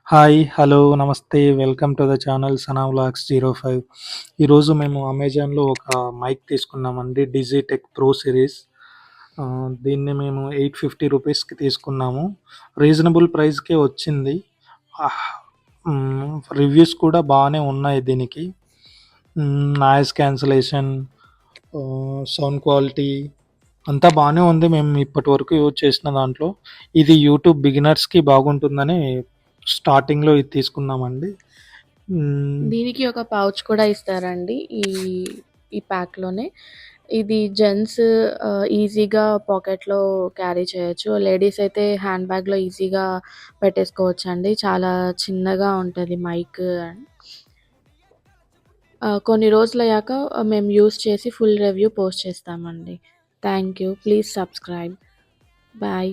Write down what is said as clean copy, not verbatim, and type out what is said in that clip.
Hi, hello, నమస్తే. Welcome to the channel Sana vlogs 05. ఈరోజు మేము అమెజాన్‌లో ఒక మైక్ తీసుకున్నామండి. Digitek pro series. దీన్ని మేము ₹850కి తీసుకున్నాము. రీజనబుల్ ప్రైస్‌కే వచ్చింది. ఆహ్, రివ్యూస్ కూడా బానే ఉన్నాయి దీనికి. నాయిస్ క్యాన్సలేషన్, సౌండ్ క్వాలిటీ అంతా బానే ఉంది. మేము ఇప్పటివరకు యూజ్ చేసిన దాంట్లో. ఇది యూట్యూబ్ బిగినర్స్‌కి బాగుంటుందని స్టార్టింగ్‌లో ఇది తీసుకున్నామండి. హ్మ్. దీనికి ఒక పౌచ్ కూడా ఇస్తారండి. ఈ ఈ ప్యాక్‌లోనే. ఇది జెంట్స్ ఈజీగా పాకెట్‌లో క్యారీ చేయొచ్చు. లేడీస్ అయితే హ్యాండ్ బ్యాగ్‌లో ఈజీగా పెట్టేసుకోవచ్చండి. చాలా చిన్నగా ఉంటది మైక్. కొన్ని రోజులయ్యాక మేము యూజ్ చేసి ఫుల్ రివ్యూ పోస్ట్ చేస్తామండి. Thank you. Please subscribe. Bye.